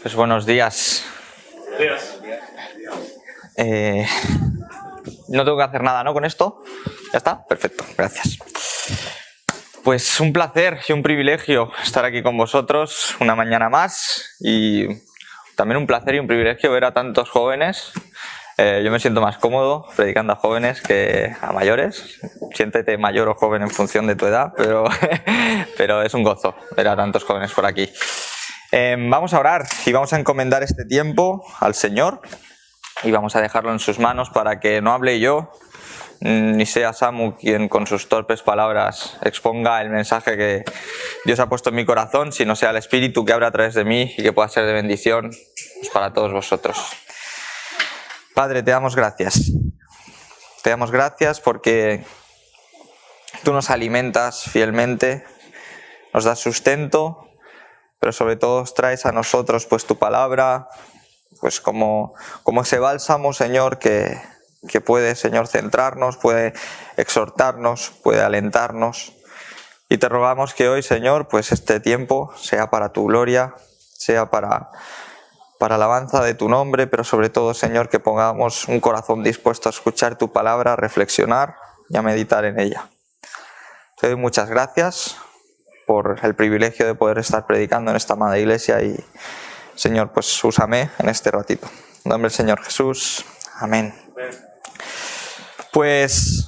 Pues buenos días. No tengo que hacer nada, ¿no? Con esto. ¿Ya está? Perfecto, gracias. Pues un placer y un privilegio estar aquí con vosotros una mañana más, y también un placer y un privilegio ver a tantos jóvenes. Yo me siento más cómodo predicando a jóvenes que a mayores. Siéntete mayor o joven en función de tu edad, pero es un gozo ver a tantos jóvenes por aquí. Vamos a orar y vamos a encomendar este tiempo al Señor y vamos a dejarlo en sus manos para que no hable yo, ni sea Samu quien con sus torpes palabras exponga el mensaje que Dios ha puesto en mi corazón, sino sea el Espíritu que habla a través de mí y que pueda ser de bendición para todos vosotros. Padre, te damos gracias. Te damos gracias porque tú nos alimentas fielmente, nos das sustento, pero sobre todo traes a nosotros pues tu palabra, pues como ese bálsamo, Señor, que puede, Señor, centrarnos, puede exhortarnos, puede alentarnos. Y te rogamos que hoy, Señor, pues este tiempo sea para tu gloria, sea para alabanza de tu nombre, pero sobre todo, Señor, que pongamos un corazón dispuesto a escuchar tu palabra, a reflexionar y a meditar en ella. Te doy muchas gracias por el privilegio de poder estar predicando en esta amada iglesia y, Señor, pues úsame en este ratito. En nombre del Señor Jesús. Amén. Pues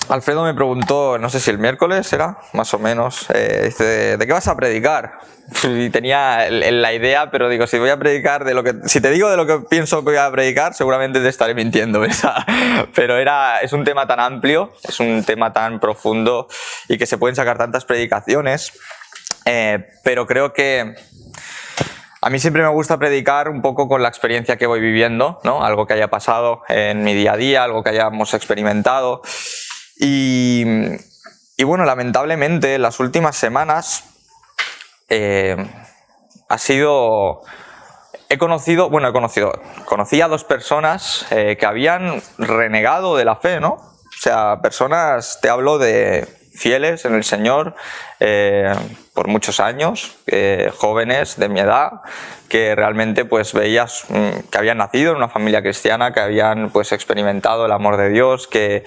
Alfredo me preguntó, no sé si el miércoles era, más o menos, dice, ¿de qué vas a predicar? Y tenía la idea, pero digo, si voy a predicar si te digo de lo que pienso que voy a predicar, seguramente te estaré mintiendo, ¿verdad? Pero es un tema tan amplio, es un tema tan profundo y que se pueden sacar tantas predicaciones, pero creo que a mí siempre me gusta predicar un poco con la experiencia que voy viviendo, ¿no? Algo que haya pasado en mi día a día, algo que hayamos experimentado. Y bueno, lamentablemente, las últimas semanas conocí a dos personas que habían renegado de la fe, ¿no? O sea, personas, te hablo de fieles en el Señor por muchos años, jóvenes de mi edad, que realmente pues veías que habían nacido en una familia cristiana, que habían pues experimentado el amor de Dios, que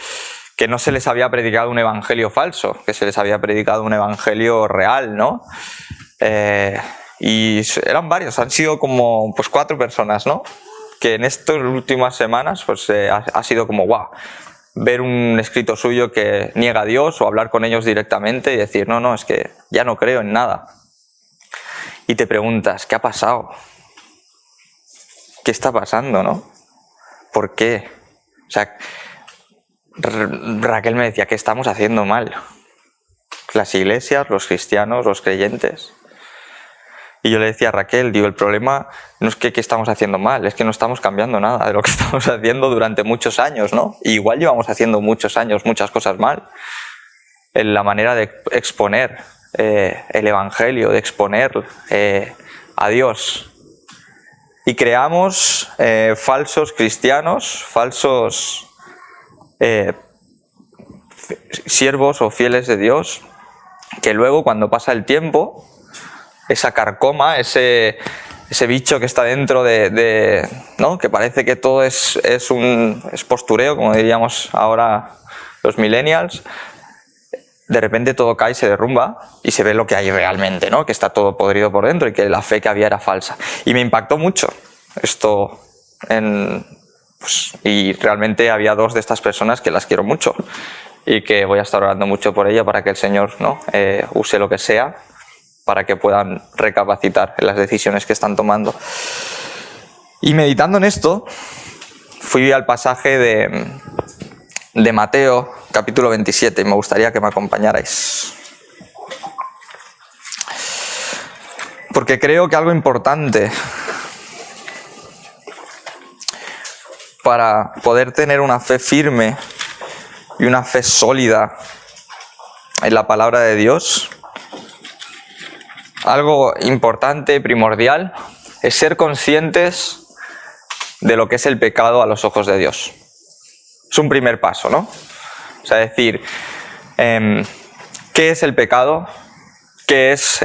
no se les había predicado un evangelio falso, que se les había predicado un evangelio real, ¿no? Y eran varios, han sido como pues 4 personas, ¿no? Que en estas últimas semanas pues ha sido como wow, ver un escrito suyo que niega a Dios o hablar con ellos directamente y decir, no, es que ya no creo en nada. Y te preguntas, ¿qué ha pasado? ¿Qué está pasando, no? ¿Por qué? O sea, Raquel me decía que estamos haciendo mal. Las iglesias, los cristianos, los creyentes. Y yo le decía a Raquel, digo, el problema no es que estamos haciendo mal, es que no estamos cambiando nada de lo que estamos haciendo durante muchos años, ¿no? Y igual llevamos haciendo muchos años muchas cosas mal. En la manera de exponer el evangelio, de exponer a Dios. Y creamos falsos cristianos, falsos siervos o fieles de Dios, que luego cuando pasa el tiempo, esa carcoma, ese bicho que está dentro ¿no? Que parece que todo es postureo, como diríamos ahora los millennials, de repente todo cae, se derrumba y se ve lo que hay realmente, ¿no? Que está todo podrido por dentro y que la fe que había era falsa. Y me impactó mucho esto y realmente había 2 de estas personas que las quiero mucho y que voy a estar orando mucho por ella para que el Señor, ¿no? Use lo que sea para que puedan recapacitar en las decisiones que están tomando. Y meditando en esto, fui al pasaje de Mateo, capítulo 27, y me gustaría que me acompañarais. Porque creo que algo importante para poder tener una fe firme y una fe sólida en la palabra de Dios, algo importante, primordial, es ser conscientes de lo que es el pecado a los ojos de Dios. Es un primer paso, ¿no? O sea, decir, ¿qué es el pecado? ¿Qué es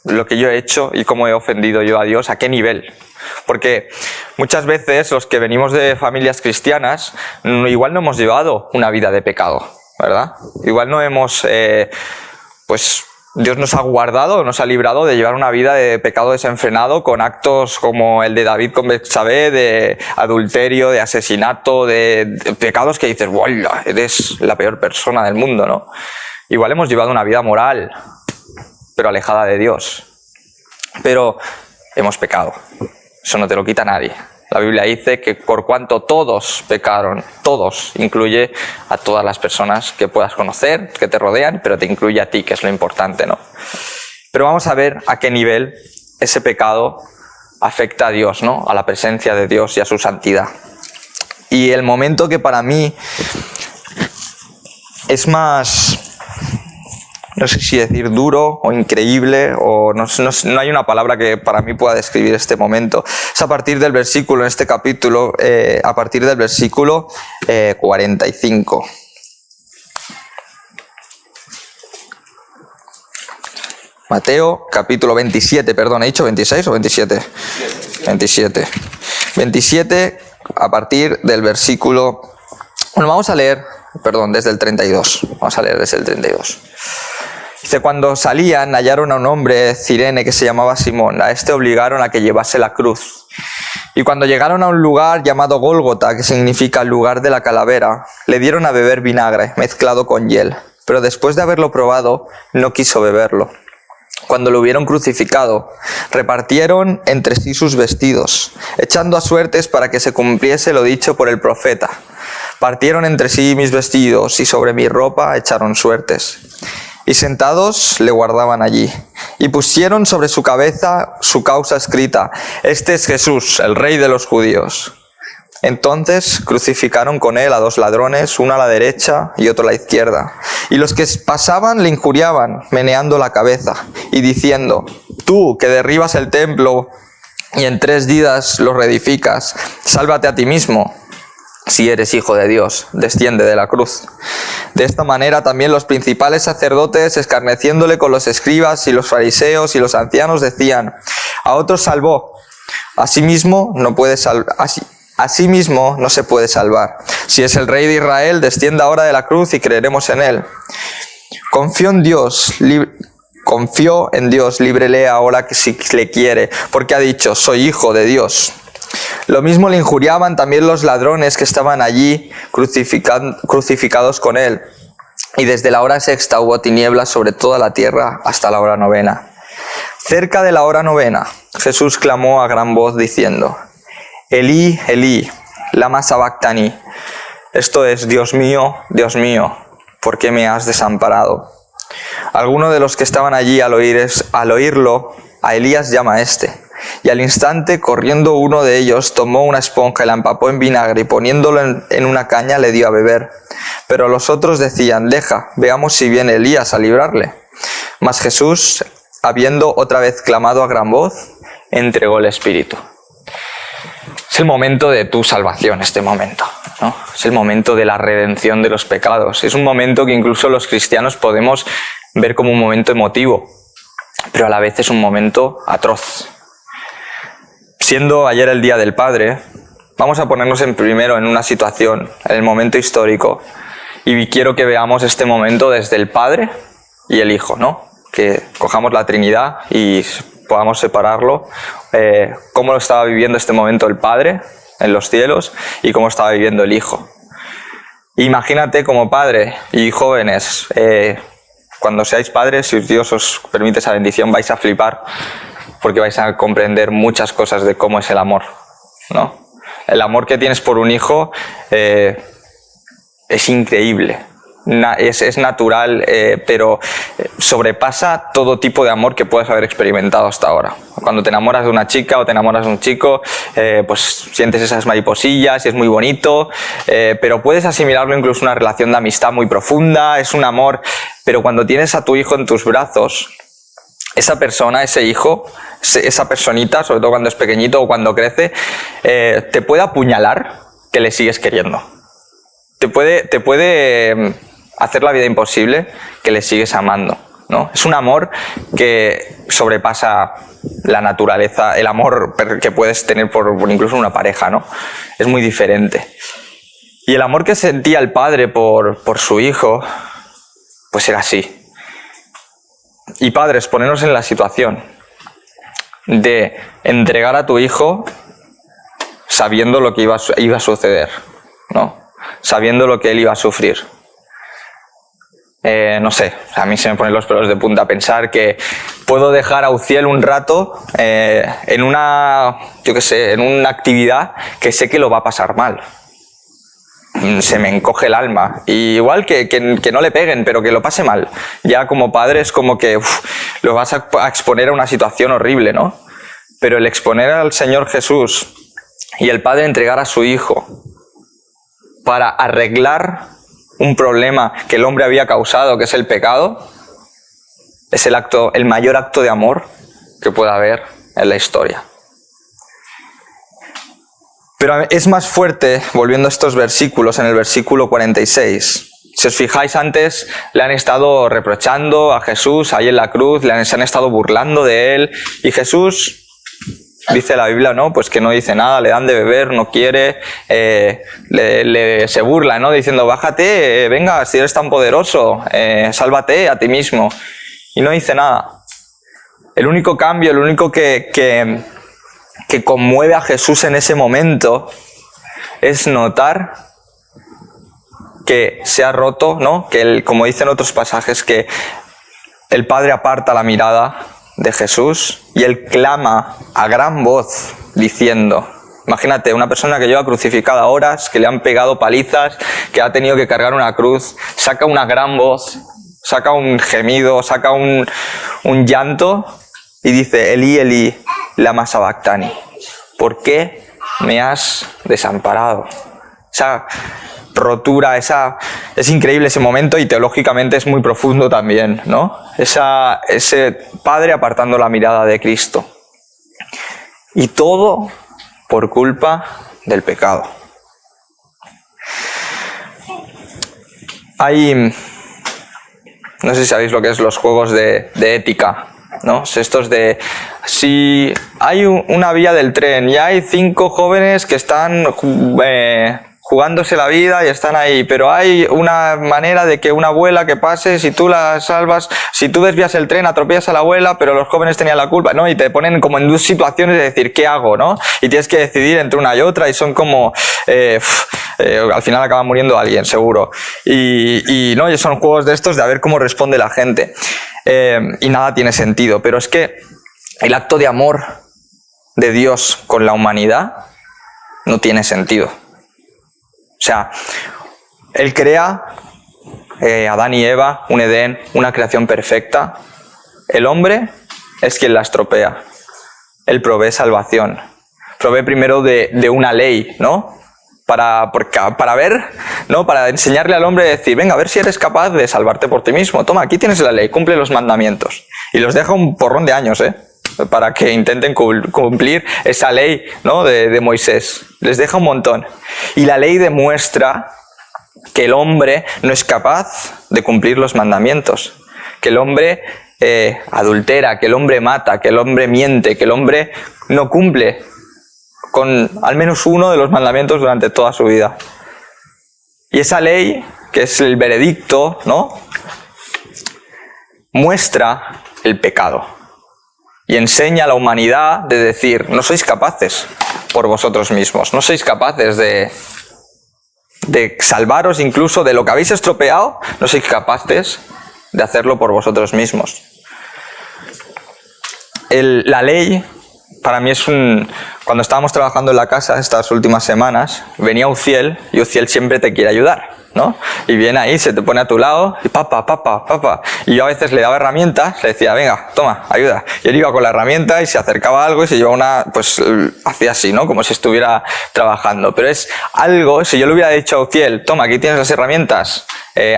lo que yo he hecho y cómo he ofendido yo a Dios, a qué nivel. Porque muchas veces los que venimos de familias cristianas, igual no hemos llevado una vida de pecado, ¿verdad? Igual no hemos, pues Dios nos ha guardado, nos ha librado de llevar una vida de pecado desenfrenado con actos como el de David con Betsabé, de adulterio, de asesinato, de pecados que dices, ¡wallah! Eres la peor persona del mundo, ¿no? Igual hemos llevado una vida moral, pero alejada de Dios. Pero hemos pecado. Eso no te lo quita nadie. La Biblia dice que por cuanto todos pecaron, todos, incluye a todas las personas que puedas conocer, que te rodean, pero te incluye a ti, que es lo importante, ¿no? Pero vamos a ver a qué nivel ese pecado afecta a Dios, ¿no? A la presencia de Dios y a su santidad. Y el momento que para mí es más, no sé si decir duro o increíble, o no hay una palabra que para mí pueda describir este momento. Es a partir del versículo, en este capítulo, a partir del versículo 45. Mateo, capítulo 27, perdón, ¿he dicho 26 o 27? 27. 27, a partir del versículo... Bueno, vamos a leer, perdón, desde el 32. Vamos a leer desde el 32. Dice, cuando salían, hallaron a un hombre de Cirene que se llamaba Simón. A este obligaron a que llevase la cruz. Y cuando llegaron a un lugar llamado Gólgota, que significa lugar de la calavera, le dieron a beber vinagre mezclado con hiel. Pero después de haberlo probado, no quiso beberlo. Cuando lo hubieron crucificado, repartieron entre sí sus vestidos, echando a suertes para que se cumpliese lo dicho por el profeta. Partieron entre sí mis vestidos y sobre mi ropa echaron suertes. Y sentados le guardaban allí. Y pusieron sobre su cabeza su causa escrita: Este es Jesús, el Rey de los judíos. Entonces crucificaron con él a dos ladrones, uno a la derecha y otro a la izquierda. Y los que pasaban le injuriaban, meneando la cabeza y diciendo: Tú que derribas el templo y en 3 días lo reedificas, sálvate a ti mismo. Si eres hijo de Dios, desciende de la cruz. De esta manera también los principales sacerdotes, escarneciéndole con los escribas y los fariseos y los ancianos, decían: A otros salvó, asimismo no se puede salvar. Si es el Rey de Israel, descienda ahora de la cruz y creeremos en él. Confió en Dios, líbrele ahora que si le quiere, porque ha dicho: soy hijo de Dios. Lo mismo le injuriaban también los ladrones que estaban allí crucificados con él. Y desde la hora 6ª hubo tinieblas sobre toda la tierra hasta la hora 9. Cerca de la hora 9, Jesús clamó a gran voz diciendo: Elí, Elí, lama sabactani. Esto es: Dios mío, ¿por qué me has desamparado? Alguno de los que estaban allí al oírlo, a Elías llama a este. Y al instante, corriendo uno de ellos, tomó una esponja y la empapó en vinagre y poniéndolo en una caña le dio a beber. Pero los otros decían: deja, veamos si viene Elías a librarle. Mas Jesús, habiendo otra vez clamado a gran voz, entregó el Espíritu. Es el momento de tu salvación, este momento, ¿no? Es el momento de la redención de los pecados. Es un momento que incluso los cristianos podemos ver como un momento emotivo, pero a la vez es un momento atroz. Siendo ayer el Día del Padre, vamos a ponernos primero en una situación, en el momento histórico, y quiero que veamos este momento desde el Padre y el Hijo, ¿no? Que cojamos la Trinidad y podamos separarlo, cómo lo estaba viviendo este momento el Padre en los cielos y cómo estaba viviendo el Hijo. Imagínate como padre y jóvenes, cuando seáis padres, si Dios os permite esa bendición, vais a flipar, porque vais a comprender muchas cosas de cómo es el amor, ¿no? El amor que tienes por un hijo es increíble, es natural, pero sobrepasa todo tipo de amor que puedas haber experimentado hasta ahora. Cuando te enamoras de una chica o te enamoras de un chico, pues sientes esas mariposillas y es muy bonito, pero puedes asimilarlo incluso a una relación de amistad muy profunda, es un amor, pero cuando tienes a tu hijo en tus brazos, esa persona, ese hijo, esa personita, sobre todo cuando es pequeñito o cuando crece, te puede apuñalar que le sigues queriendo. Te puede hacer la vida imposible que le sigues amando. ¿no? Es un amor que sobrepasa la naturaleza, el amor que puedes tener por incluso una pareja, ¿no? Es muy diferente. Y el amor que sentía el padre por su hijo, pues era así. Y padres, ponernos en la situación de entregar a tu hijo sabiendo lo que iba a suceder, ¿no? Sabiendo lo que él iba a sufrir. No sé, a mí se me ponen los pelos de punta pensar que puedo dejar a Uziel un rato en una actividad que sé que lo va a pasar mal. Se me encoge el alma. Y igual que no le peguen, pero que lo pase mal. Ya como padre es como que lo vas a exponer a una situación horrible, ¿no? Pero el exponer al Señor Jesús y el padre entregar a su hijo para arreglar un problema que el hombre había causado, que es el pecado, es el mayor acto de amor que pueda haber en la historia. Pero es más fuerte, volviendo a estos versículos, en el versículo 46. Si os fijáis, antes le han estado reprochando a Jesús ahí en la cruz, se han estado burlando de él, y Jesús, dice la Biblia, ¿no? Pues que no dice nada, le dan de beber, no quiere, se burla, ¿no? Diciendo, bájate, venga, si eres tan poderoso, sálvate a ti mismo. Y no dice nada. El único cambio, el único que conmueve a Jesús en ese momento es notar que se ha roto, ¿no? Que como dicen otros pasajes, que el Padre aparta la mirada de Jesús y él clama a gran voz diciendo, imagínate, una persona que lleva crucificada horas, que le han pegado palizas, que ha tenido que cargar una cruz, saca una gran voz, saca un gemido, saca un llanto y dice, Elí, Elí, lama sabactani, ¿por qué me has desamparado? Esa rotura, es increíble ese momento y teológicamente es muy profundo también, ¿no? Ese padre apartando la mirada de Cristo. Y todo por culpa del pecado. No sé si sabéis lo que es los juegos de ética, ¿no? Estos de, si hay una vía del tren y hay 5 jóvenes que están jugándose la vida y están ahí, pero hay una manera de que una abuela que pase, si tú la salvas, si tú desvías el tren, atropellas a la abuela, pero los jóvenes tenían la culpa, ¿no? Y te ponen como en 2 situaciones de decir, ¿qué hago, no? Y tienes que decidir entre una y otra y son como, al final acaba muriendo alguien, seguro. Y no, y son juegos de estos de a ver cómo responde la gente. Y nada tiene sentido, pero es que el acto de amor de Dios con la humanidad no tiene sentido. O sea, Él crea Adán y Eva, un Edén, una creación perfecta. El hombre es quien la estropea. Él provee salvación. Provee primero de una ley, ¿no? Para ver, ¿no? Para enseñarle al hombre y decir, venga, a ver si eres capaz de salvarte por ti mismo. Toma, aquí tienes la ley, cumple los mandamientos. Y los deja un porrón de años, para que intenten cumplir esa ley, ¿no? de Moisés. Les deja un montón. Y la ley demuestra que el hombre no es capaz de cumplir los mandamientos. Que el hombre adultera, que el hombre mata, que el hombre miente, que el hombre no cumple con al menos uno de los mandamientos durante toda su vida. Y esa ley, que es el veredicto, ¿no? Muestra el pecado. Y enseña a la humanidad de decir, no sois capaces por vosotros mismos, no sois capaces de salvaros incluso de lo que habéis estropeado, no sois capaces de hacerlo por vosotros mismos. La ley, para mí cuando estábamos trabajando en la casa estas últimas semanas, venía Uziel y Uziel siempre te quiere ayudar, ¿no? Y viene ahí, se te pone a tu lado y papá. Y yo a veces le daba herramientas, le decía, venga, toma, ayuda. Y él iba con la herramienta y se acercaba a algo y se llevaba pues hacía así, ¿no? Como si estuviera trabajando. Pero es algo, si yo le hubiera dicho a Uziel, toma, aquí tienes las herramientas,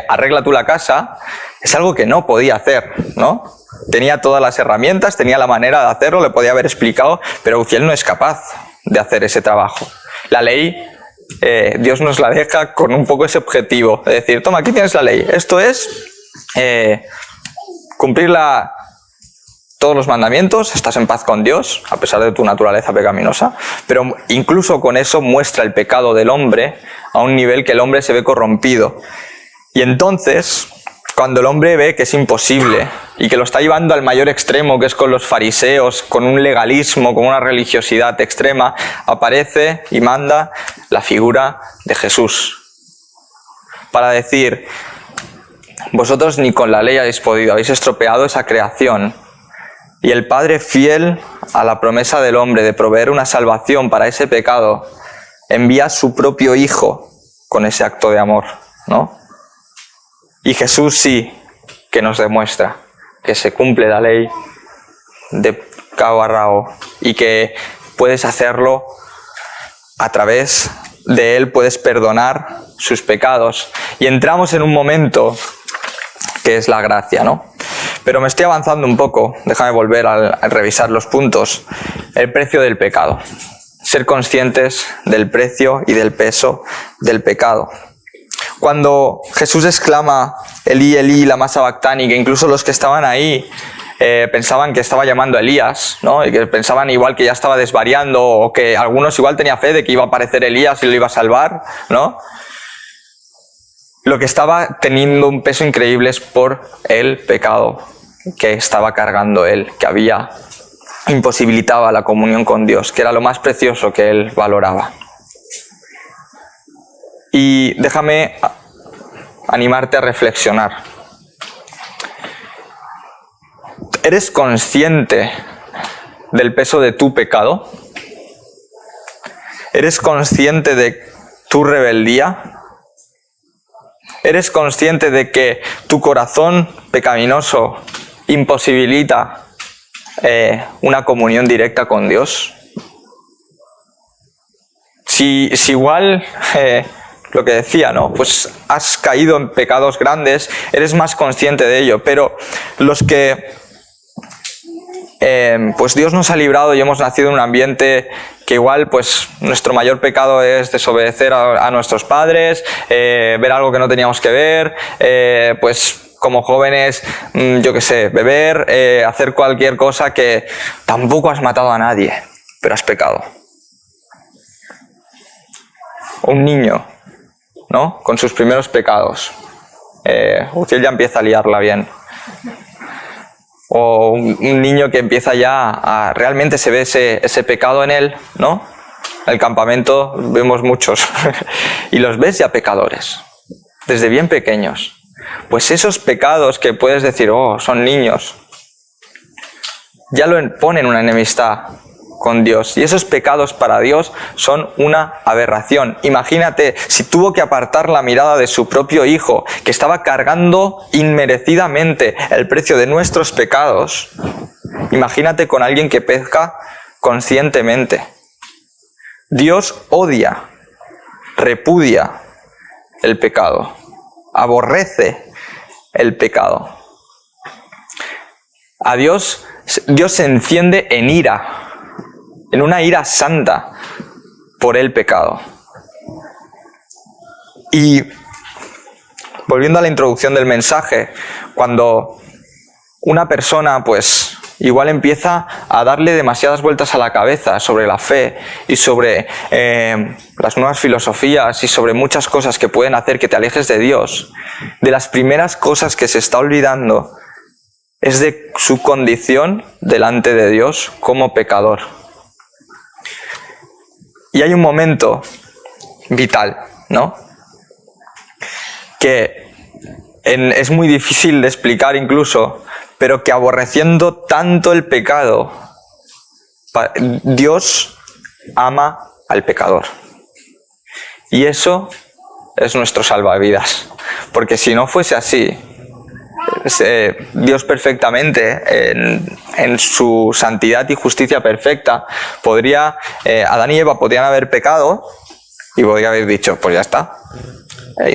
arregla tú la casa, es algo que no podía hacer, ¿no? Tenía todas las herramientas, tenía la manera de hacerlo, le podía haber explicado, pero Uziel no es capaz de hacer ese trabajo. La ley, Dios nos la deja con un poco ese objetivo, de decir, toma, aquí tienes la ley, esto es cumplir todos los mandamientos, estás en paz con Dios, a pesar de tu naturaleza pecaminosa, pero incluso con eso muestra el pecado del hombre a un nivel que el hombre se ve corrompido. Y entonces, cuando el hombre ve que es imposible y que lo está llevando al mayor extremo, que es con los fariseos, con un legalismo, con una religiosidad extrema, aparece y manda la figura de Jesús para decir: vosotros ni con la ley habéis podido, habéis estropeado esa creación. Y el Padre, fiel a la promesa del hombre de proveer una salvación para ese pecado, envía a su propio Hijo con ese acto de amor, ¿no? Y Jesús sí que nos demuestra que se cumple la ley de cabo a rabo y que puedes hacerlo a través de Él, puedes perdonar sus pecados. Y entramos en un momento que es la gracia, ¿no? Pero me estoy avanzando un poco, déjame volver a revisar los puntos. El precio del pecado. Ser conscientes del precio y del peso del pecado. Cuando Jesús exclama Elí, Elí, lama sabactani, que incluso los que estaban ahí pensaban que estaba llamando a Elías, ¿no? Y que pensaban igual que ya estaba desvariando, o que algunos igual tenía fe de que iba a aparecer Elías y lo iba a salvar, ¿no? Lo que estaba teniendo un peso increíble es por el pecado que estaba cargando él, que imposibilitaba la comunión con Dios, que era lo más precioso que él valoraba. Y déjame animarte a reflexionar. ¿Eres consciente del peso de tu pecado? ¿Eres consciente de tu rebeldía? ¿Eres consciente de que tu corazón pecaminoso imposibilita una comunión directa con Dios? Si igual, lo que decía, ¿no? Pues has caído en pecados grandes, eres más consciente de ello, pero los que pues Dios nos ha librado y hemos nacido en un ambiente que igual pues nuestro mayor pecado es desobedecer a nuestros padres, ver algo que no teníamos que ver, pues como jóvenes, yo qué sé, beber, hacer cualquier cosa que tampoco has matado a nadie, pero has pecado. Un niño, ¿no? Con sus primeros pecados. Uziel ya empieza a liarla bien. O un niño que empieza ya a... Realmente se ve ese pecado en él, ¿no? En el campamento vemos muchos. Y los ves ya pecadores. Desde bien pequeños. Pues esos pecados que puedes decir, oh, son niños, ya lo ponen una enemistad con Dios. Y esos pecados para Dios son una aberración. Imagínate, si tuvo que apartar la mirada de su propio Hijo, que estaba cargando inmerecidamente el precio de nuestros pecados, imagínate con alguien que peca conscientemente. Dios odia, repudia el pecado, aborrece el pecado. A Dios se enciende en ira, en una ira santa por el pecado. Y volviendo a la introducción del mensaje, cuando una persona pues igual empieza a darle demasiadas vueltas a la cabeza sobre la fe y sobre las nuevas filosofías y sobre muchas cosas que pueden hacer que te alejes de Dios, de las primeras cosas que se está olvidando es de su condición delante de Dios como pecador. Y hay un momento vital, ¿no? Que es muy difícil de explicar incluso, pero que aborreciendo tanto el pecado, Dios ama al pecador. Y eso es nuestro salvavidas. Porque si no fuese así, Dios perfectamente, en su santidad y justicia perfecta, Adán y Eva podrían haber pecado y podría haber dicho, pues ya está,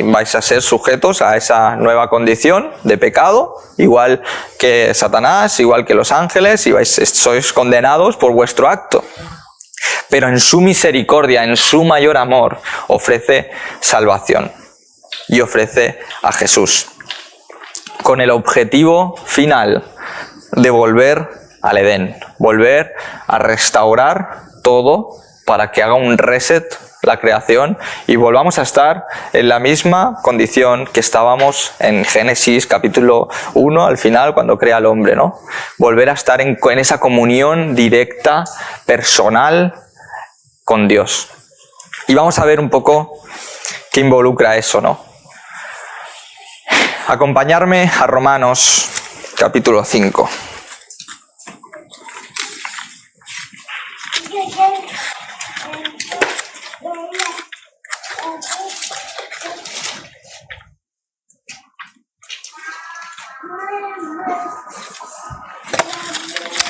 vais a ser sujetos a esa nueva condición de pecado, igual que Satanás, igual que los ángeles, y sois condenados por vuestro acto. Pero en su misericordia, en su mayor amor, ofrece salvación y ofrece a Jesús. con el objetivo final de volver al Edén, volver a restaurar todo para que haga un reset la creación y volvamos a estar en la misma condición que estábamos en Génesis capítulo 1 al final cuando crea al hombre, ¿no? Volver a estar en esa comunión directa, personal con Dios. Y vamos a ver un poco qué involucra eso, ¿no? Acompañarme a Romanos capítulo 5.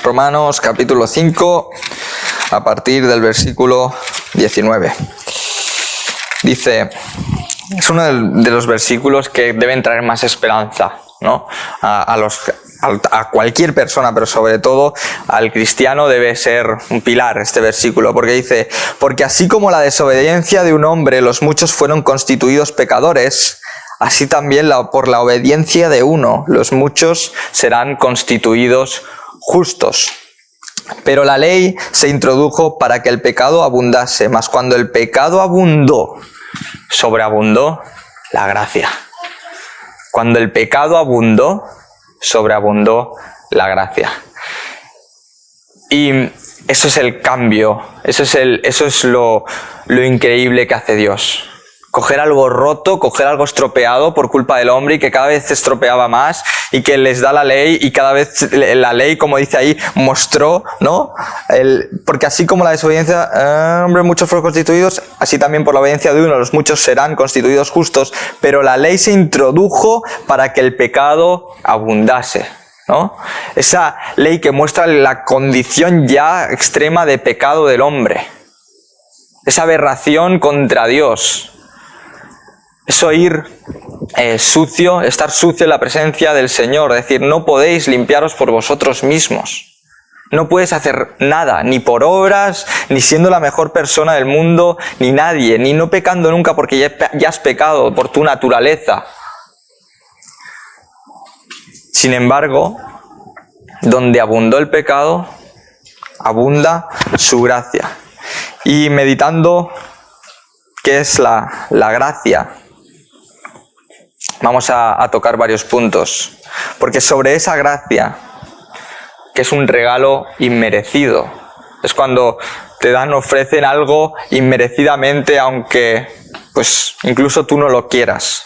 Romanos capítulo 5, a partir del versículo 19. Dice, es uno de los versículos que deben traer más esperanza, ¿no? A cualquier persona, pero sobre todo al cristiano debe ser un pilar este versículo, porque dice, porque así como la desobediencia de un hombre los muchos fueron constituidos pecadores, así también por la obediencia de uno los muchos serán constituidos justos. Pero la ley se introdujo para que el pecado abundase, mas cuando el pecado abundó, sobreabundó la gracia. Cuando el pecado abundó, sobreabundó la gracia. Y eso es el cambio, eso es lo increíble que hace Dios. Coger algo roto, coger algo estropeado por culpa del hombre y que cada vez se estropeaba más y que les da la ley y cada vez la ley, como dice ahí, mostró, ¿no? Porque así como la desobediencia, hombre, muchos fueron constituidos, así también por la obediencia de uno, los muchos serán constituidos justos, pero la ley se introdujo para que el pecado abundase, ¿no? Esa ley que muestra la condición ya extrema de pecado del hombre, esa aberración contra Dios. Eso ir sucio, estar sucio en la presencia del Señor, es decir, no podéis limpiaros por vosotros mismos. No puedes hacer nada, ni por obras, ni siendo la mejor persona del mundo, ni nadie, ni no pecando nunca porque ya has pecado por tu naturaleza. Sin embargo, donde abundó el pecado, abunda su gracia. Y meditando qué es la gracia, vamos a tocar varios puntos, porque sobre esa gracia, que es un regalo inmerecido, es cuando te ofrecen algo inmerecidamente, aunque pues incluso tú no lo quieras.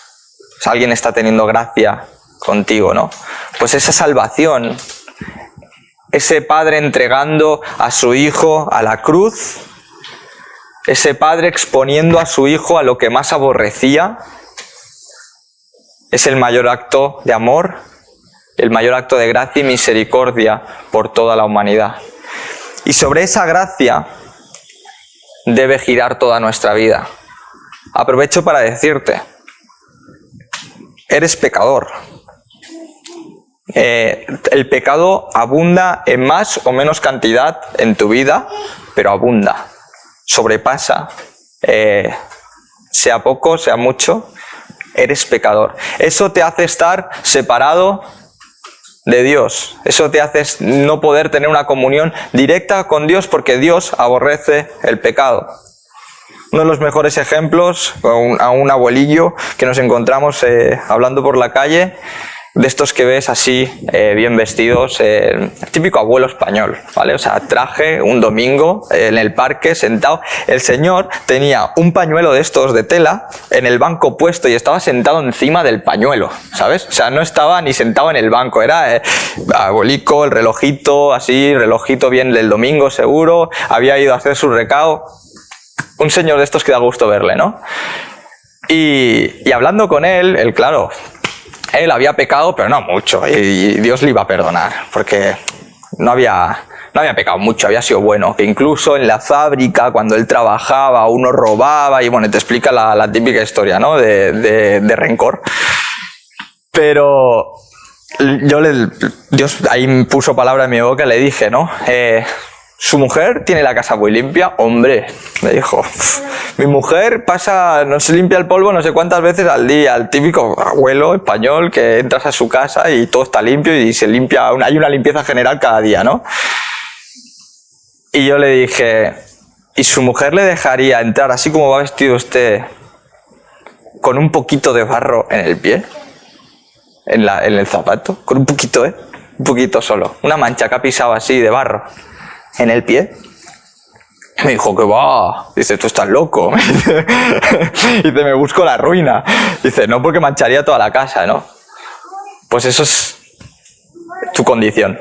O sea, alguien está teniendo gracia contigo, ¿no? Pues esa salvación, ese padre entregando a su hijo a la cruz, ese padre exponiendo a su hijo a lo que más aborrecía, es el mayor acto de amor, el mayor acto de gracia y misericordia por toda la humanidad. Y sobre esa gracia debe girar toda nuestra vida. Aprovecho para decirte, eres pecador. El pecado abunda en más o menos cantidad en tu vida, pero abunda, sobrepasa, sea poco, sea mucho. Eres pecador. Eso te hace estar separado de Dios. Eso te hace no poder tener una comunión directa con Dios porque Dios aborrece el pecado. Uno de los mejores ejemplos, a un abuelillo que nos encontramos hablando por la calle, de estos que ves así, bien vestidos, el típico abuelo español, ¿vale? O sea, traje un domingo en el parque sentado. El señor tenía un pañuelo de estos de tela en el banco puesto y estaba sentado encima del pañuelo, ¿sabes? O sea, no estaba ni sentado en el banco, era abuelico, el relojito, así, relojito bien del domingo seguro, había ido a hacer su recao. Un señor de estos que da gusto verle, ¿no? Y hablando con él, claro, él había pecado, pero no mucho, y Dios le iba a perdonar, porque no había pecado mucho, había sido bueno, que incluso en la fábrica, cuando él trabajaba, uno robaba, y bueno, te explica la típica historia, ¿no? de rencor. Pero Dios ahí puso palabra en mi boca y le dije, ¿no? ¿Su mujer tiene la casa muy limpia? Hombre, me dijo, mi mujer no se limpia el polvo no sé cuántas veces al día. El típico abuelo español que entras a su casa y todo está limpio y se limpia, hay una limpieza general cada día, ¿no? Y yo le dije, ¿y su mujer le dejaría entrar así como va vestido usted con un poquito de barro en el pie? En el zapato, con un poquito, un poquito solo, una mancha que ha pisado así de barro en el pie. Me dijo, ¿qué va? Dice, tú estás loco. Dice, me busco la ruina. Dice, no, porque mancharía toda la casa, ¿no? Pues eso es tu condición.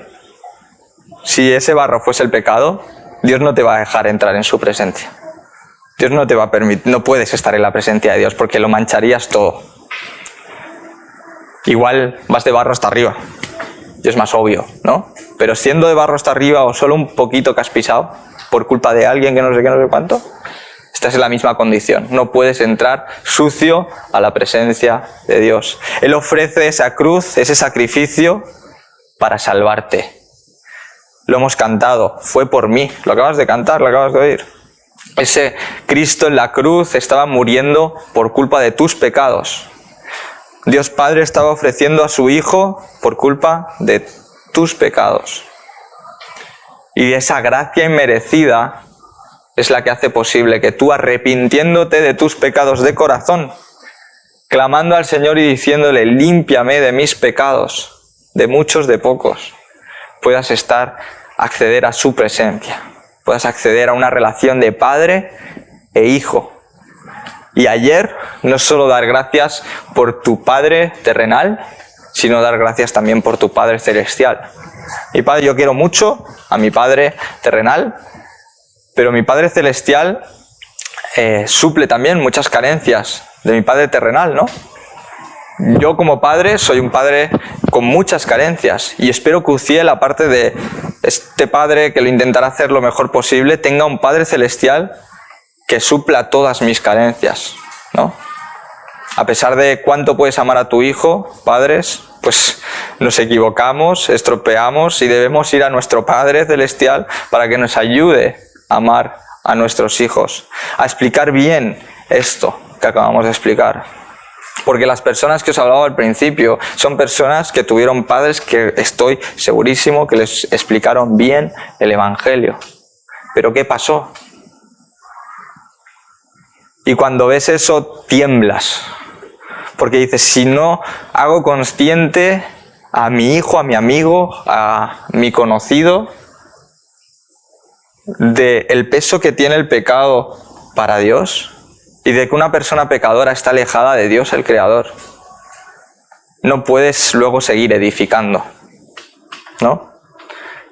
Si ese barro fuese el pecado, Dios no te va a dejar entrar en su presencia. Dios no te va a permitir, no puedes estar en la presencia de Dios porque lo mancharías todo. Igual vas de barro hasta arriba. Y es más obvio, ¿no? Pero siendo de barro hasta arriba o solo un poquito que has pisado por culpa de alguien que no sé qué, no sé cuánto, estás en la misma condición. No puedes entrar sucio a la presencia de Dios. Él ofrece esa cruz, ese sacrificio para salvarte. Lo hemos cantado, fue por mí. Lo acabas de cantar, lo acabas de oír. Ese Cristo en la cruz estaba muriendo por culpa de tus pecados. Dios Padre estaba ofreciendo a su Hijo por culpa de tus pecados. Y esa gracia inmerecida es la que hace posible que tú, arrepintiéndote de tus pecados de corazón, clamando al Señor y diciéndole, límpiame de mis pecados, de muchos, de pocos, puedas acceder a su presencia, puedas acceder a una relación de padre e hijo. Y ayer, no solo dar gracias por tu Padre terrenal, sino dar gracias también por tu Padre celestial. Mi Padre, yo quiero mucho a mi Padre terrenal, pero mi Padre celestial suple también muchas carencias de mi Padre terrenal, ¿no? Yo como padre soy un padre con muchas carencias y espero que Uziel, aparte de este padre que lo intentará hacer lo mejor posible, tenga un Padre celestial que supla todas mis carencias, ¿no? A pesar de cuánto puedes amar a tu hijo, padres, pues nos equivocamos, estropeamos y debemos ir a nuestro Padre celestial para que nos ayude a amar a nuestros hijos, a explicar bien esto que acabamos de explicar. Porque las personas que os hablaba al principio son personas que tuvieron padres que estoy segurísimo que les explicaron bien el Evangelio. ¿Pero qué pasó? Y cuando ves eso, tiemblas. Porque dices, si no hago consciente a mi hijo, a mi amigo, a mi conocido, del peso que tiene el pecado para Dios y de que una persona pecadora está alejada de Dios, el Creador, no puedes luego seguir edificando, ¿no?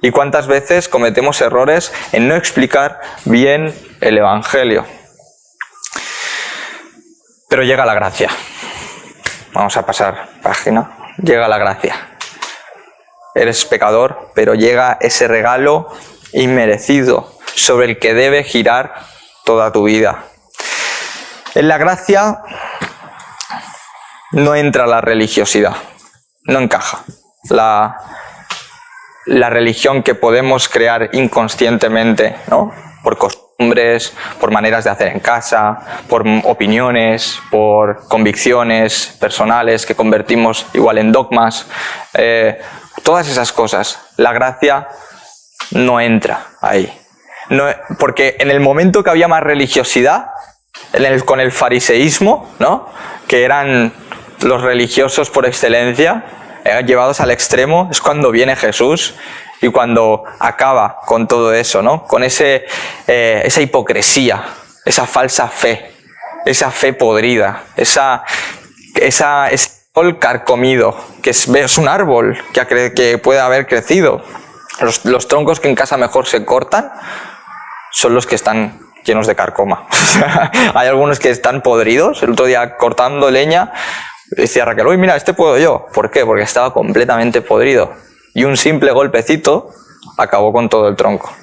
Y cuántas veces cometemos errores en no explicar bien el Evangelio. Pero llega la gracia. Vamos a pasar página. Llega la gracia. Eres pecador, pero llega ese regalo inmerecido sobre el que debe girar toda tu vida. En la gracia no entra la religiosidad, no encaja. La religión que podemos crear inconscientemente, ¿no? Por costumbres, por maneras de hacer en casa, por opiniones, por convicciones personales que convertimos igual en dogmas, todas esas cosas. La gracia no entra ahí. No, porque en el momento que había más religiosidad, con el fariseísmo, ¿no? Que eran los religiosos por excelencia, llevados al extremo, es cuando viene Jesús y cuando acaba con todo eso, ¿no? Con esa hipocresía, esa falsa fe, esa fe podrida, ese árbol carcomido, que es un árbol que puede haber crecido. Los troncos que en casa mejor se cortan son los que están llenos de carcoma. Hay algunos que están podridos. El otro día cortando leña decía Raquel, uy, mira, este puedo yo. ¿Por qué? Porque estaba completamente podrido. Y un simple golpecito acabó con todo el tronco.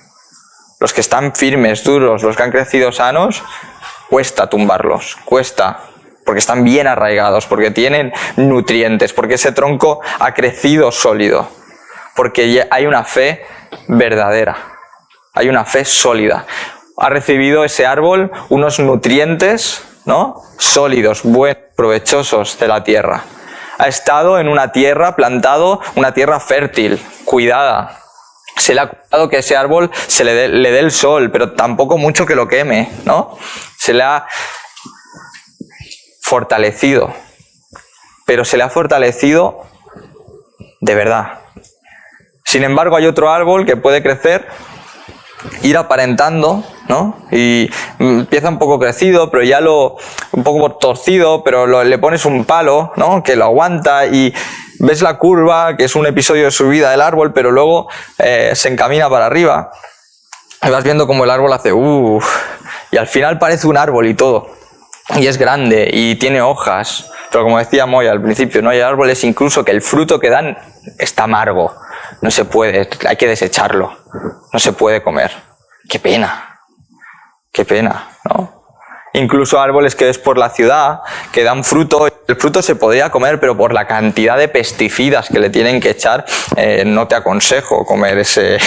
Los que están firmes, duros, los que han crecido sanos, cuesta tumbarlos, cuesta, porque están bien arraigados, porque tienen nutrientes, porque ese tronco ha crecido sólido, porque hay una fe verdadera. hay una fe sólida. Ha recibido ese árbol unos nutrientes, ¿no?, sólidos, buenos, provechosos de la tierra. Ha estado en una tierra, plantado, una tierra fértil, cuidada. Se le ha cuidado que ese árbol se le dé el sol, pero tampoco mucho que lo queme, ¿no? Se le ha fortalecido, pero se le ha fortalecido de verdad. Sin embargo, hay otro árbol que puede crecer, ir aparentando, ¿no? Y empieza un poco crecido, pero ya un poco torcido, pero le pones un palo, ¿no?, que lo aguanta, y ves la curva, que es un episodio de su vida del árbol, pero luego se encamina para arriba. Y vas viendo cómo el árbol hace y al final parece un árbol y todo. Y es grande y tiene hojas. Pero como decía Moy al principio, ¿no?, hay árboles incluso que el fruto que dan está amargo. No se puede, hay que desecharlo. No se puede comer. Qué pena, ¿no? Incluso árboles que ves por la ciudad, que dan fruto, el fruto se podría comer, pero por la cantidad de pesticidas que le tienen que echar, no te aconsejo comer ese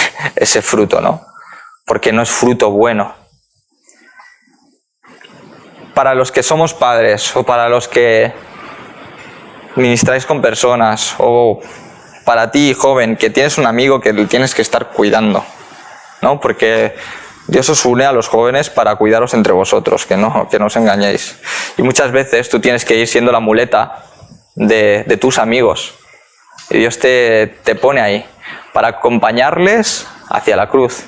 fruto, ¿no? Porque no es fruto bueno. Para los que somos padres, o para los que ministráis con personas, o para ti, joven, que tienes un amigo que le tienes que estar cuidando, ¿no? Porque Dios os une a los jóvenes para cuidaros entre vosotros, que no os engañéis. Y muchas veces tú tienes que ir siendo la muleta de tus amigos. Y Dios te pone ahí para acompañarles hacia la cruz.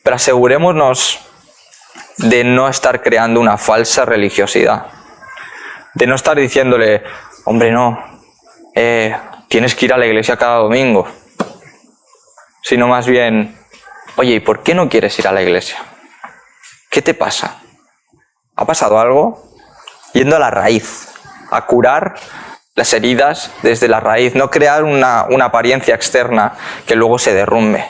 Pero asegurémonos de no estar creando una falsa religiosidad. De no estar diciéndole, hombre, no, tienes que ir a la iglesia cada domingo. Sino más bien, oye, ¿y por qué no quieres ir a la iglesia? ¿Qué te pasa? ¿Ha pasado algo? Yendo a la raíz, a curar las heridas desde la raíz, no crear una apariencia externa que luego se derrumbe.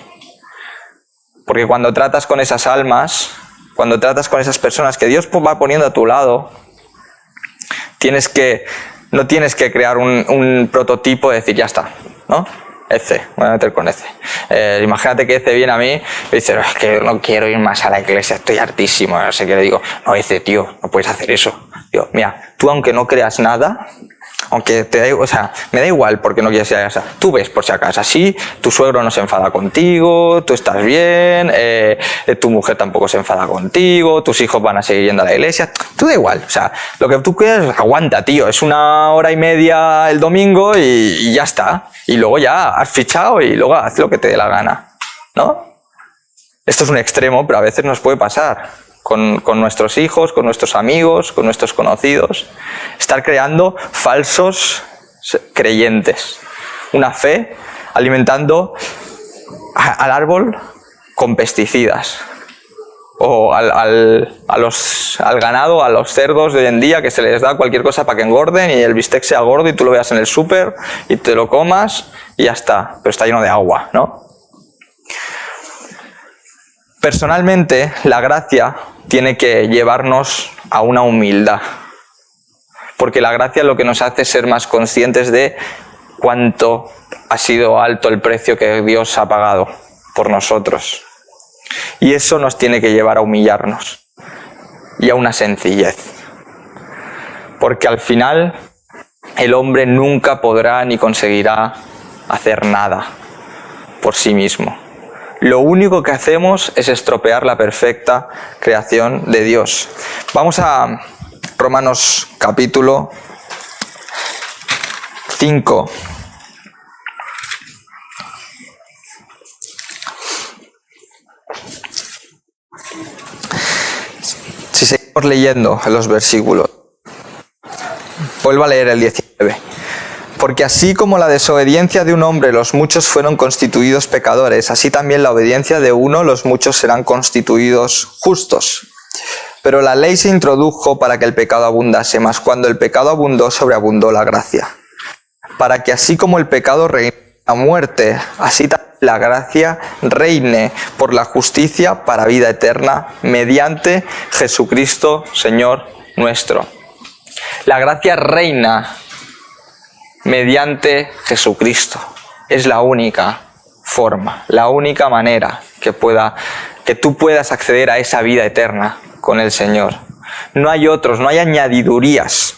Porque cuando tratas con esas almas, cuando tratas con esas personas que Dios va poniendo a tu lado, no tienes que crear un prototipo de decir, ya está, ¿no? Voy a meter con imagínate que viene a mí y dice, es que no quiero ir más a la iglesia, estoy hartísimo, no sé qué. Le digo, no, tío, no puedes hacer eso. Digo, mira, tú aunque no creas nada, aunque me da igual porque no quieres ir a casa, tú ves por si acaso, así tu suegro no se enfada contigo, tú estás bien, tu mujer tampoco se enfada contigo, tus hijos van a seguir yendo a la iglesia, tú da igual, lo que tú quieras, aguanta, tío, es 1 hora y media el domingo y ya está, y luego ya has fichado y luego haz lo que te dé la gana, ¿no? Esto es un extremo, pero a veces nos puede pasar. Con nuestros hijos, con nuestros amigos, con nuestros conocidos. Estar creando falsos creyentes. Una fe alimentando al árbol con pesticidas. O al ganado, a los cerdos de hoy en día, que se les da cualquier cosa para que engorden y el bistec sea gordo y tú lo veas en el súper y te lo comas y ya está. Pero está lleno de agua, ¿no? Personalmente, la gracia tiene que llevarnos a una humildad, porque la gracia lo que nos hace es ser más conscientes de cuánto ha sido alto el precio que Dios ha pagado por nosotros. Y eso nos tiene que llevar a humillarnos y a una sencillez, porque al final el hombre nunca podrá ni conseguirá hacer nada por sí mismo. Lo único que hacemos es estropear la perfecta creación de Dios. Vamos a Romanos capítulo 5. Si seguimos leyendo en los versículos, vuelvo a leer el 19. Porque así como la desobediencia de un hombre los muchos fueron constituidos pecadores, así también la obediencia de uno los muchos serán constituidos justos. Pero la ley se introdujo para que el pecado abundase, mas cuando el pecado abundó, sobreabundó la gracia. Para que así como el pecado reina la muerte, así también la gracia reine por la justicia para vida eterna, mediante Jesucristo, Señor nuestro. La gracia reina mediante Jesucristo. Es la única forma, la única manera que tú puedas acceder a esa vida eterna con el Señor. No hay otros, no hay añadidurías,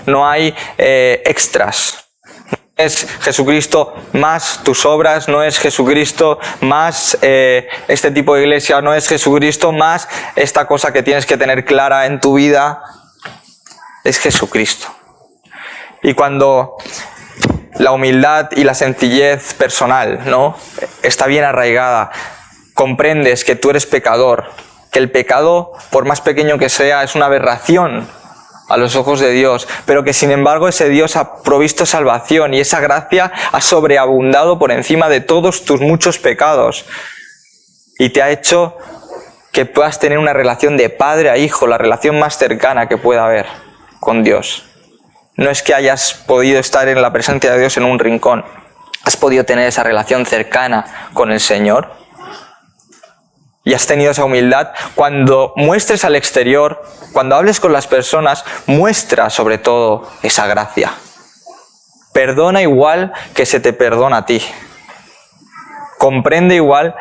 no hay extras. No es Jesucristo más tus obras, no es Jesucristo más este tipo de iglesia, no es Jesucristo más esta cosa que tienes que tener clara en tu vida. Es Jesucristo. Y cuando la humildad y la sencillez personal, está bien arraigada, comprendes que tú eres pecador, que el pecado, por más pequeño que sea, es una aberración a los ojos de Dios, pero que sin embargo ese Dios ha provisto salvación y esa gracia ha sobreabundado por encima de todos tus muchos pecados y te ha hecho que puedas tener una relación de padre a hijo, la relación más cercana que pueda haber con Dios. No es que hayas podido estar en la presencia de Dios en un rincón, has podido tener esa relación cercana con el Señor. Y has tenido esa humildad. Cuando muestres al exterior, cuando hables con las personas, muestra sobre todo esa gracia. Perdona igual que se te perdona a ti. Comprende igual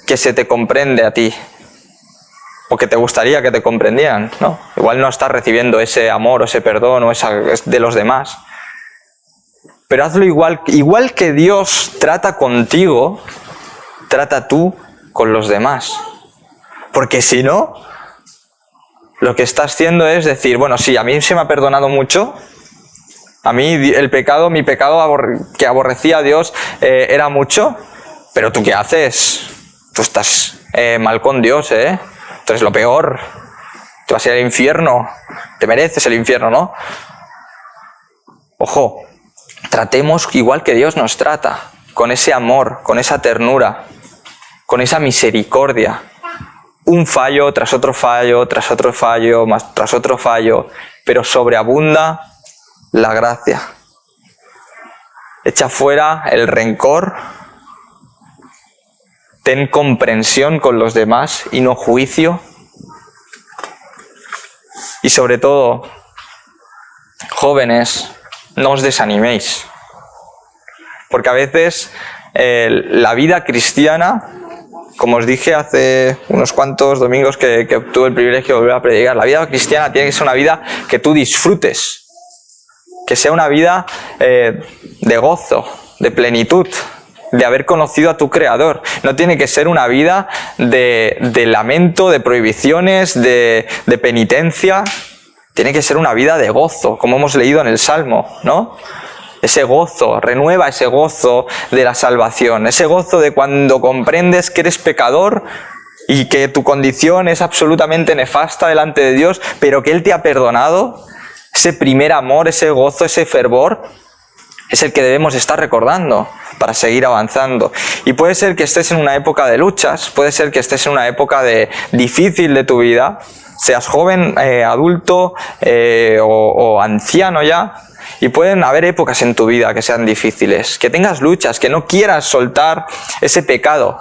que se te comprende a ti. O que te gustaría que te comprendieran, ¿no? Igual no estás recibiendo ese amor o ese perdón o esa de los demás. Pero hazlo igual que Dios trata contigo, trata tú con los demás. Porque si no, lo que estás haciendo es decir, bueno, sí, a mí se me ha perdonado mucho, a mí mi pecado que aborrecía a Dios era mucho, pero ¿tú qué haces? Tú estás mal con Dios, ¿eh? Entonces lo peor, te vas a ir al infierno, te mereces el infierno, ¿no? Ojo, tratemos igual que Dios nos trata, con ese amor, con esa ternura, con esa misericordia. Un fallo tras otro fallo, tras otro fallo, tras otro fallo, pero sobreabunda la gracia. Echa fuera el rencor, ten comprensión con los demás y no juicio. Y sobre todo, jóvenes, no os desaniméis. Porque a veces la vida cristiana, como os dije hace unos cuantos domingos que tuve el privilegio de volver a predicar, la vida cristiana tiene que ser una vida que tú disfrutes, que sea una vida de gozo, de plenitud, de haber conocido a tu Creador. No tiene que ser una vida de lamento, de prohibiciones, de penitencia. Tiene que ser una vida de gozo, como hemos leído en el Salmo, ¿no? Ese gozo, renueva ese gozo de la salvación, ese gozo de cuando comprendes que eres pecador y que tu condición es absolutamente nefasta delante de Dios, pero que Él te ha perdonado. Ese primer amor, ese gozo, ese fervor, es el que debemos estar recordando para seguir avanzando. Y puede ser que estés en una época de luchas, puede ser que estés en una época difícil de tu vida, seas joven, adulto o anciano ya, y pueden haber épocas en tu vida que sean difíciles, que tengas luchas, que no quieras soltar ese pecado.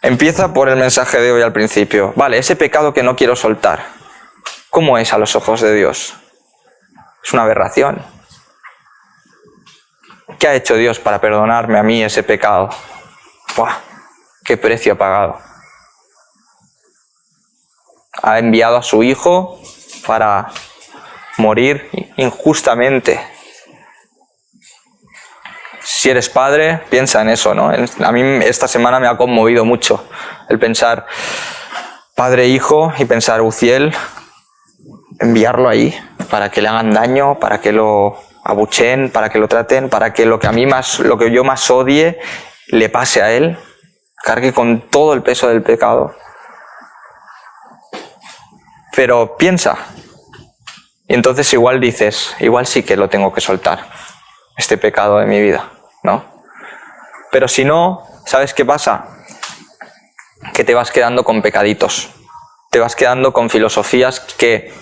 Empieza por el mensaje de hoy al principio. Vale, ese pecado que no quiero soltar, ¿cómo es a los ojos de Dios? Es una aberración. ¿Qué ha hecho Dios para perdonarme a mí ese pecado? ¡Buah! ¡Qué precio ha pagado! Ha enviado a su Hijo para morir injustamente. Si eres padre, piensa en eso, ¿no? A mí esta semana me ha conmovido mucho el pensar padre e hijo y pensar Uziel, enviarlo ahí para que le hagan daño, para que lo abucheen, para que lo traten, para que lo que yo más odie le pase a él, cargue con todo el peso del pecado. Pero piensa, y entonces igual dices, igual sí que lo tengo que soltar, este pecado de mi vida, ¿no? Pero si no, ¿sabes qué pasa? Que te vas quedando con pecaditos, te vas quedando con filosofías que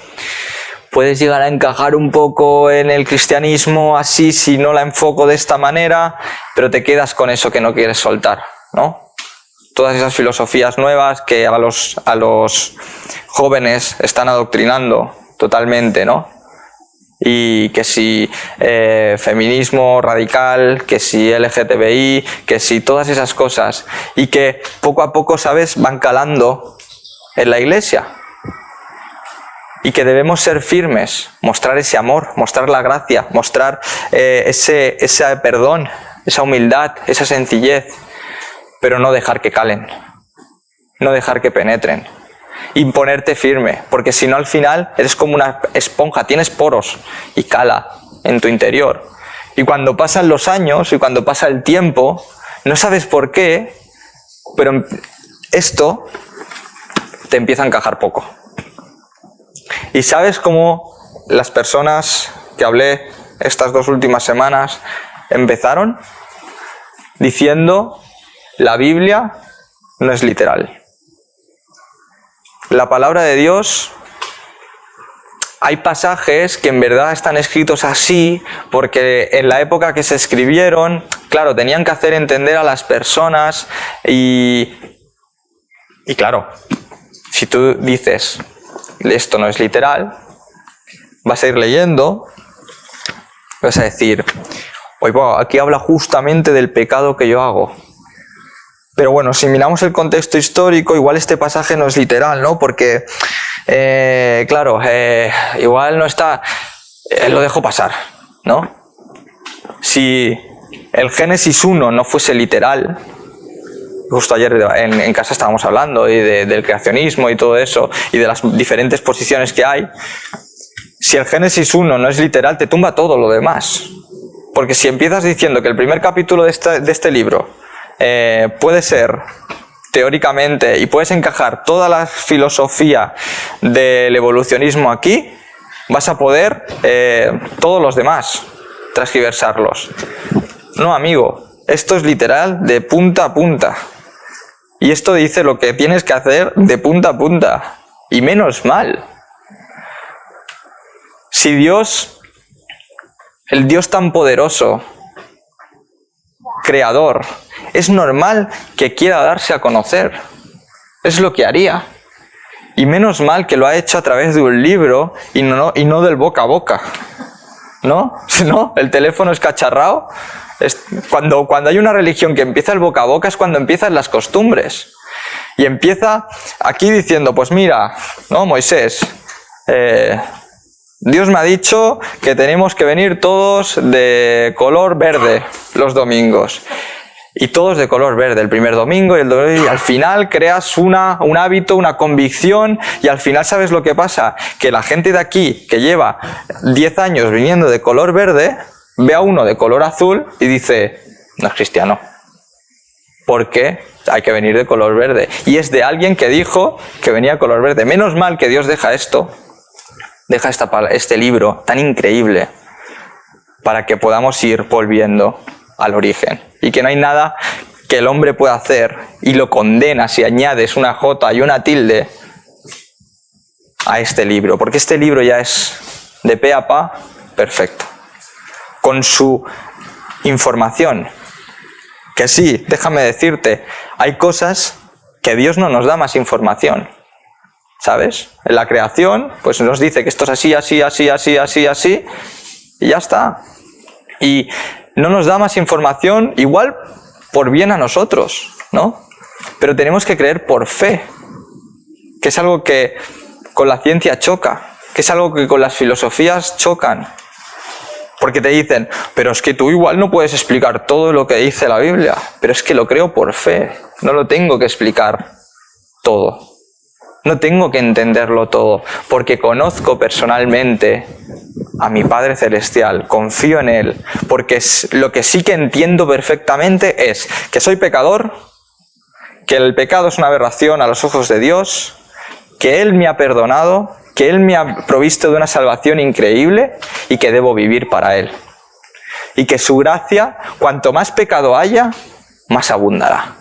puedes llegar a encajar un poco en el cristianismo así si no la enfoco de esta manera, pero te quedas con eso que no quieres soltar, ¿no? Todas esas filosofías nuevas que a los jóvenes están adoctrinando totalmente, ¿no? Y que si feminismo radical, que si LGTBI, que si todas esas cosas. Y que poco a poco, ¿sabes?, van calando en la iglesia. Y que debemos ser firmes, mostrar ese amor, mostrar la gracia, mostrar ese perdón, esa humildad, esa sencillez. Pero no dejar que calen, no dejar que penetren. Y ponerte firme, porque si no al final eres como una esponja, tienes poros y cala en tu interior. Y cuando pasan los años y cuando pasa el tiempo, no sabes por qué, pero esto te empieza a encajar poco. Y sabes cómo las personas que hablé estas 2 últimas semanas empezaron diciendo: la Biblia no es literal. La palabra de Dios, hay pasajes que en verdad están escritos así porque en la época que se escribieron, claro, tenían que hacer entender a las personas y claro, si tú dices esto no es literal, vas a ir leyendo, vas a decir: oye, aquí habla justamente del pecado que yo hago. Pero bueno, si miramos el contexto histórico, igual este pasaje no es literal, ¿no? Porque, claro, igual no está... lo dejo pasar, ¿no? Si el Génesis 1 no fuese literal, justo ayer en casa estábamos hablando y del creacionismo y todo eso, y de las diferentes posiciones que hay, si el Génesis 1 no es literal, te tumba todo lo demás. Porque si empiezas diciendo que el primer capítulo de este libro puede ser teóricamente y puedes encajar toda la filosofía del evolucionismo aquí, vas a poder todos los demás transgiversarlos. No, amigo, esto es literal de punta a punta. Y esto dice lo que tienes que hacer de punta a punta. Y menos mal. Si Dios, el Dios tan poderoso, creador, es normal que quiera darse a conocer. Es lo que haría. Y menos mal que lo ha hecho a través de un libro y no del boca a boca. ¿No? Si no, el teléfono escacharrado. Cuando hay una religión que empieza el boca a boca es cuando empiezan las costumbres. Y empieza aquí diciendo: pues mira, ¿no, Moisés? Dios me ha dicho que tenemos que venir todos de color verde los domingos. Y todos de color verde, el primer domingo y al final creas un hábito, una convicción, y al final ¿sabes lo que pasa? Que la gente de aquí, que lleva 10 años viniendo de color verde, ve a uno de color azul y dice: no es cristiano. ¿Por qué? Hay que venir de color verde. Y es de alguien que dijo que venía de color verde. Menos mal que Dios deja esto, deja este libro tan increíble para que podamos ir volviendo al origen. Y que no hay nada que el hombre pueda hacer y lo condena si añades una J y una tilde a este libro. Porque este libro ya es de pe a pa perfecto. Con su información. Que sí, déjame decirte, hay cosas que Dios no nos da más información. ¿Sabes? En la creación, pues nos dice que esto es así, así, así, así, así, así, y ya está. Y no nos da más información, igual por bien a nosotros, ¿no? Pero tenemos que creer por fe, que es algo que con la ciencia choca, que es algo que con las filosofías chocan. Porque te dicen: pero es que tú igual no puedes explicar todo lo que dice la Biblia. Pero es que lo creo por fe, no lo tengo que explicar todo. No tengo que entenderlo todo, porque conozco personalmente a mi Padre Celestial, confío en Él, porque lo que sí que entiendo perfectamente es que soy pecador, que el pecado es una aberración a los ojos de Dios, que Él me ha perdonado, que Él me ha provisto de una salvación increíble y que debo vivir para Él. Y que su gracia, cuanto más pecado haya, más abundará.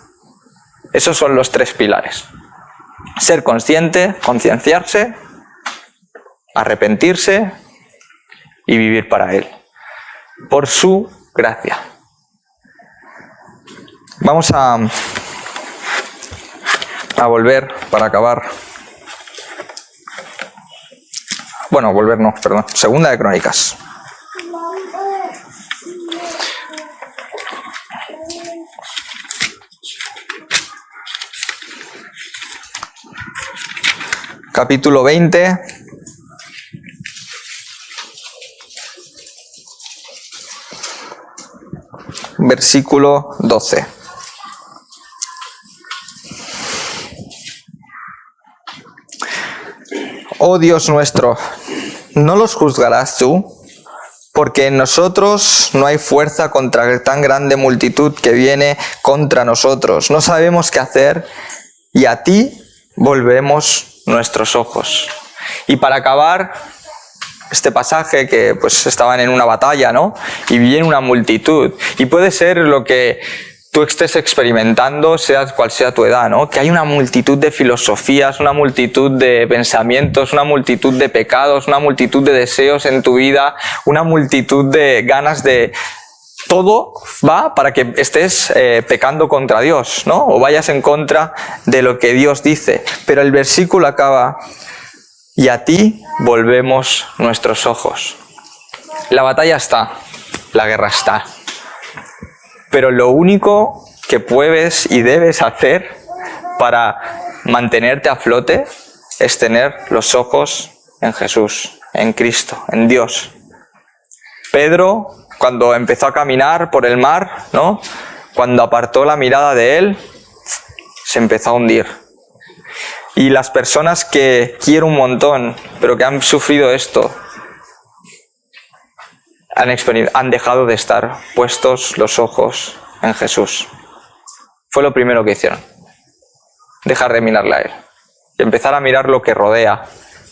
Esos son los 3 pilares. Ser consciente, concienciarse, arrepentirse y vivir para Él. Por su gracia. Vamos a volver para acabar Bueno, volver no, perdón. Segunda de Crónicas. Capítulo 20. Versículo 12. Oh Dios nuestro, ¿no los juzgarás tú? Porque en nosotros no hay fuerza contra tan grande multitud que viene contra nosotros. No sabemos qué hacer y a ti volvemos nuestros ojos. Y para acabar este pasaje, que pues estaban en una batalla, ¿no? Y viene una multitud. Y puede ser lo que tú estés experimentando, sea cual sea tu edad, ¿no? Que hay una multitud de filosofías, una multitud de pensamientos, una multitud de pecados, una multitud de deseos en tu vida, una multitud de ganas de... Todo va para que estés pecando contra Dios, ¿no? O vayas en contra de lo que Dios dice. Pero el versículo acaba: y a ti volvemos nuestros ojos. La batalla está, la guerra está. Pero lo único que puedes y debes hacer para mantenerte a flote es tener los ojos en Jesús, en Cristo, en Dios. Pedro, cuando empezó a caminar por el mar, ¿no? Cuando apartó la mirada de él, se empezó a hundir. Y las personas que quiero un montón, pero que han sufrido esto, han dejado de estar puestos los ojos en Jesús. Fue lo primero que hicieron. Dejar de mirarle a Él. Y empezar a mirar lo que rodea,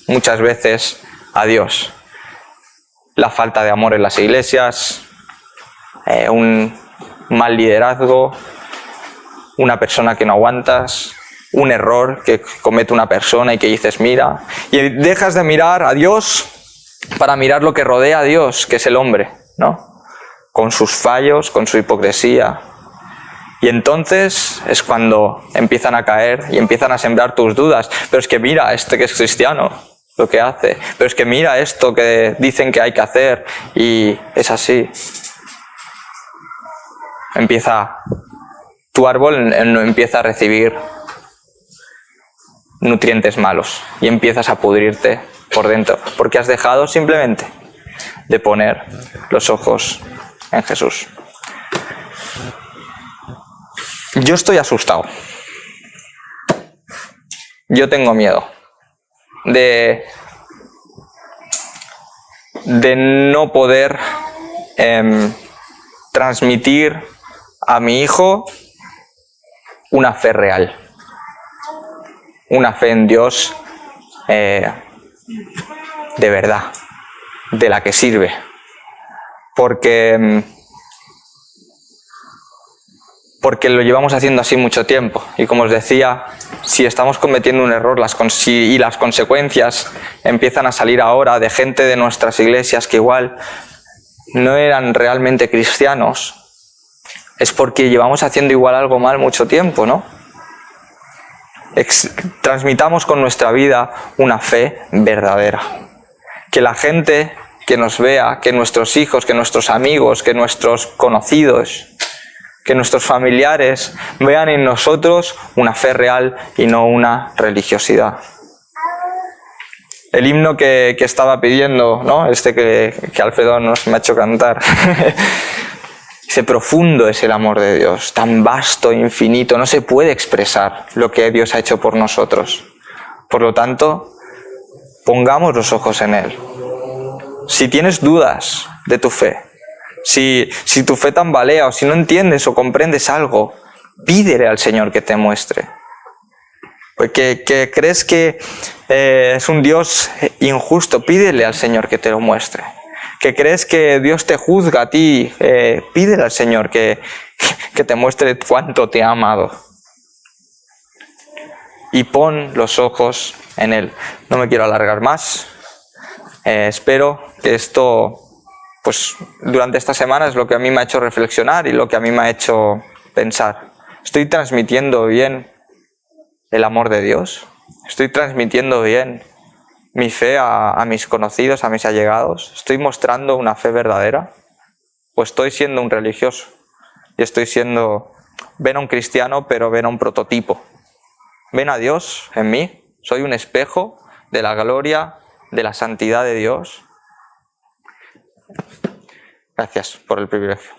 muchas veces, a Dios. La falta de amor en las iglesias, un mal liderazgo, una persona que no aguantas, un error que comete una persona y que dices, mira. Y dejas de mirar a Dios para mirar lo que rodea a Dios, que es el hombre, ¿no? Con sus fallos, con su hipocresía. Y entonces es cuando empiezan a caer y empiezan a sembrar tus dudas. Pero es que mira, este que es cristiano, lo que hace. Pero es que mira esto que dicen que hay que hacer y es así. Tu árbol empieza a recibir nutrientes malos y empiezas a pudrirte por dentro, porque has dejado simplemente de poner los ojos en Jesús. Yo estoy asustado. Yo tengo miedo de no poder transmitir a mi hijo una fe real, una fe en Dios de verdad, de la que sirve. Porque lo llevamos haciendo así mucho tiempo. Y como os decía, si estamos cometiendo un error y las consecuencias empiezan a salir ahora de gente de nuestras iglesias que igual no eran realmente cristianos, es porque llevamos haciendo igual algo mal mucho tiempo, ¿no? Transmitamos con nuestra vida una fe verdadera. Que la gente que nos vea, que nuestros hijos, que nuestros amigos, que nuestros conocidos, que nuestros familiares vean en nosotros una fe real y no una religiosidad. El himno que estaba pidiendo, ¿no? Que Alfredo me ha hecho cantar. Dice, profundo es el amor de Dios, tan vasto, infinito, no se puede expresar lo que Dios ha hecho por nosotros. Por lo tanto, pongamos los ojos en Él. Si tienes dudas de tu fe, si tu fe tambalea o si no entiendes o comprendes algo, pídele al Señor que te muestre. Porque que crees que es un Dios injusto, pídele al Señor que te lo muestre. Que crees que Dios te juzga a ti, pídele al Señor que te muestre cuánto te ha amado. Y pon los ojos en Él. No me quiero alargar más. Espero que esto, pues durante esta semana es lo que a mí me ha hecho reflexionar y lo que a mí me ha hecho pensar. ¿Estoy transmitiendo bien el amor de Dios? ¿Estoy transmitiendo bien mi fe a mis conocidos, a mis allegados? ¿Estoy mostrando una fe verdadera? ¿O estoy siendo un religioso? Y estoy siendo, ven a un cristiano, pero ven a un prototipo. Ven a Dios en mí. Soy un espejo de la gloria, de la santidad de Dios. Gracias por el privilegio.